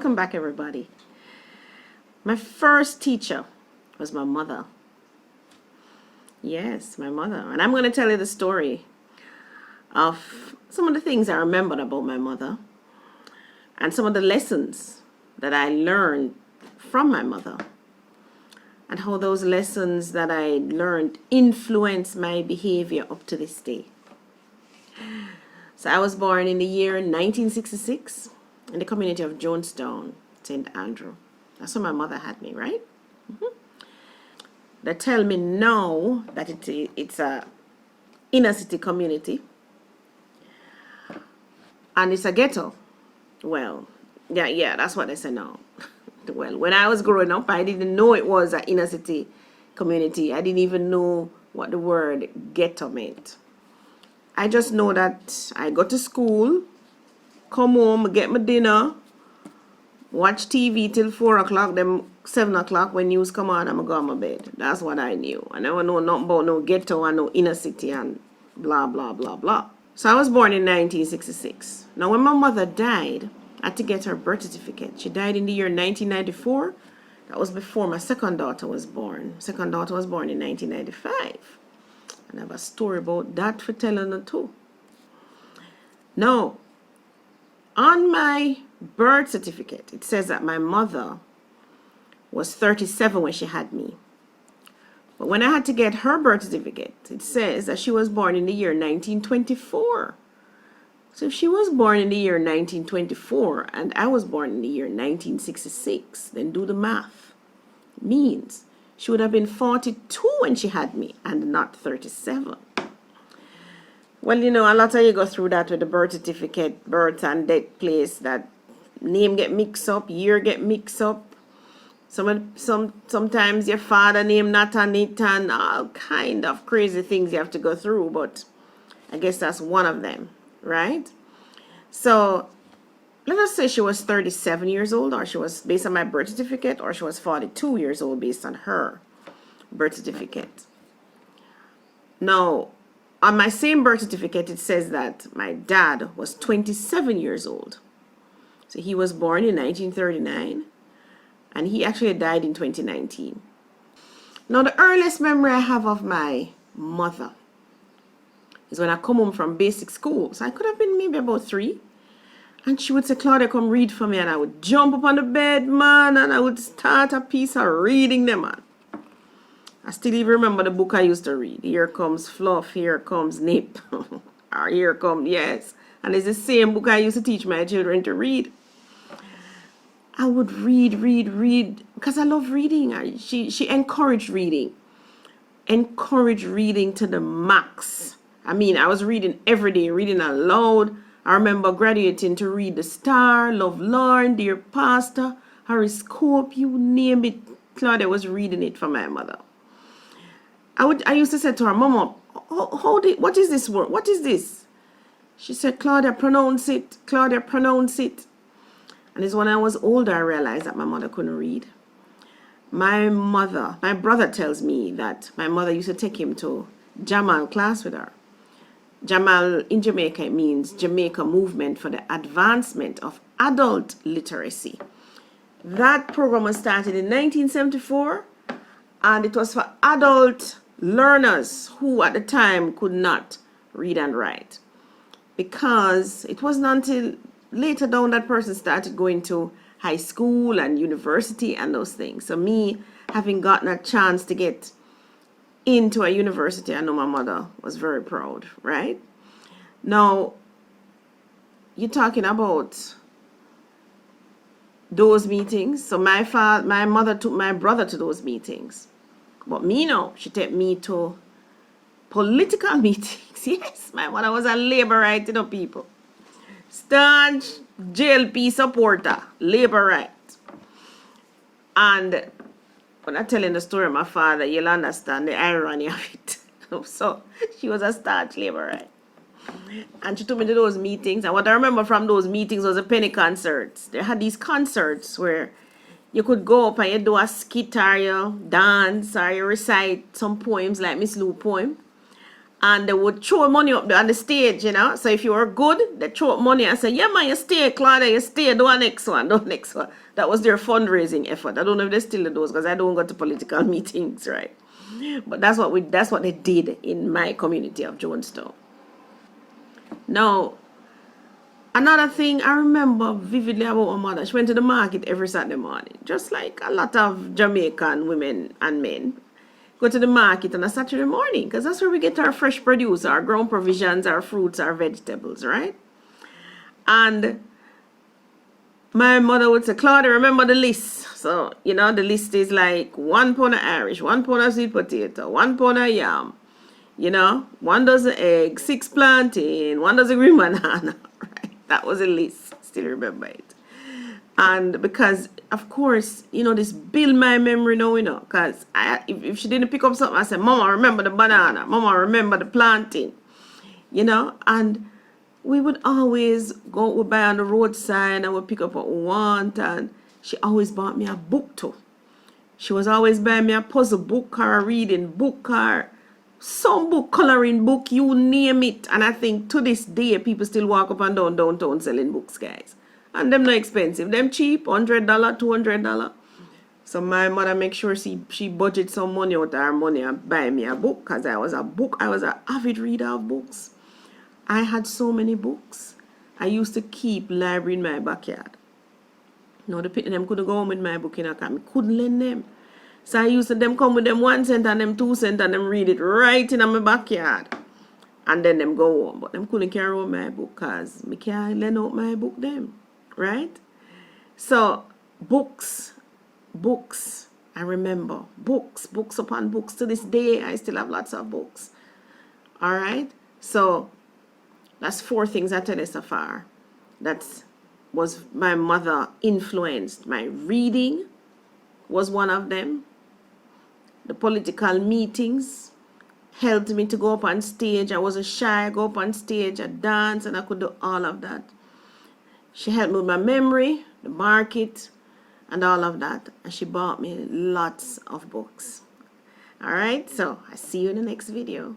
Welcome back, everybody. My first teacher was my mother. Yes, my mother. And I'm going to tell you the story of some of the things I remembered about my mother and some of the lessons that I learned from my mother and how those lessons that I learned influence my behavior up to this day. So I was born in the year 1966 in the community of Jonestown, St. Andrew. That's where my mother had me, right? They tell me now that it's a inner city community and it's a ghetto. Well, yeah, that's what they say now. Well, when I was growing up, I didn't know it was an inner city community. I didn't even know what the word ghetto meant. I just know that I go to school, come home, get my dinner, watch TV till 4 o'clock, then 7 o'clock when news come on, I'm going to my bed. That's what I knew. I never know nothing about no ghetto and no inner city and blah, blah, blah, blah. So I was born in 1966. Now, when my mother died, I had to get her birth certificate. She died in the year 1994. That was before my second daughter was born. Second daughter was born in 1995. And I have a story about that for telling her too. Now, on my birth certificate, it says that my mother was 37 when she had me. But when I had to get her birth certificate, it says that she was born in the year 1924. So if she was born in the year 1924 and I was born in the year 1966, then do the math. It means she would have been 42 when she had me and not 37. Well, you know, a lot of you go through that with the birth certificate, birth and death place, that name get mixed up, year get mixed up. Sometimes your father name not on it and all kind of crazy things you have to go through, but I guess that's one of them, right? So let us say she was 37 years old, or she was, based on my birth certificate, or she was 42 years old based on her birth certificate. Now, on my same birth certificate, it says that my dad was 27 years old. So he was born in 1939, and he actually died in 2019. Now, the earliest memory I have of my mother is when I come home from basic school. So I could have been maybe about 3. And she would say, Claudia, come read for me. And I would jump up on the bed, man, and I would start a piece of reading them, man. I still even remember the book I used to read. Here comes Fluff, here comes Nip. Or here comes, yes. And it's the same book I used to teach my children to read. I would read, because I love reading. She encouraged reading. Encouraged reading to the max. I mean, I was reading every day, reading aloud. I remember graduating to read The Star, Love Lorne, Dear Pastor, Horoscope, you name it. Claudia was reading it for my mother. I used to say to her, Mama, what is this word? What is this? She said, Claudia, pronounce it. Claudia, pronounce it. And it's when I was older I realized that my mother couldn't read. My brother tells me that my mother used to take him to Jamal class with her. Jamal in Jamaica means Jamaica Movement for the Advancement of Adult Literacy. That program was started in 1974, and it was for adult learners who at the time could not read and write, because it wasn't until later down that person started going to high school and university and those things. So me having gotten a chance to get into a university, I know my mother was very proud, right? Now, you're talking about those meetings. So my mother took my brother to those meetings. But me, no, she took me to political meetings. Yes, my mother was a labor right, you know, people. Staunch JLP supporter, labor right. And when I'm telling the story of my father, you'll understand the irony of it. So she was a staunch labor right. And she took me to those meetings. And what I remember from those meetings was the penny concerts. They had these concerts where you could go up and you do a skit or you dance or you recite some poems like Miss Lou poem. And they would throw money up there on the stage, you know. So if you were good, they throw up money and say, yeah, man, you stay, Claudia, you stay, do a next one, do a next one. That was their fundraising effort. I don't know if they still do those because I don't go to political meetings, right? But that's what they did in my community of Jonestown. Now, another thing I remember vividly about my mother, she went to the market every Saturday morning, just like a lot of Jamaican women and men. Go to the market on a Saturday morning because that's where we get our fresh produce, our grown provisions, our fruits, our vegetables, right? And my mother would say, Claudia, remember the list. So, you know, the list is like 1 pound of Irish, 1 pound of sweet potato, 1 pound of yam, you know, 1 dozen egg, 6 plantain, 1 dozen green banana, right? That was a list. Still remember it. And because, of course, you know, this build my memory now, you know, because if she didn't pick up something, I said, Mama, remember the banana. Mama, remember the plantain. You know, and we would always go, we buy on the roadside and we'd pick up what we want. And she always bought me a book too. She was always buying me a puzzle book or a reading book or some book, coloring book, you name it. And I think to this day, people still walk up and down downtown selling books, guys. And them not expensive. Them cheap, $100, $200. So my mother make sure she budget some money out of her money and buy me a book. Because I was an avid reader of books. I had so many books. I used to keep library in my backyard. No, the people them couldn't go home with my book in a car. I couldn't lend them. So I used to them come with them 1 cent and them 2 cent and them read it right in my backyard. And then them go home. But them couldn't carry out my book because I can't lend out my book them. Right? So, books, I remember, books upon books. To this day, I still have lots of books. All right? So, that's 4 things I tell you so far. That was my mother influenced. My reading was one of them. The political meetings helped me to go up on stage. I wasn't shy, I go up on stage, I dance, and I could do all of that. She helped me with my memory, the market, and all of that. And she bought me lots of books. All right, so I see you in the next video.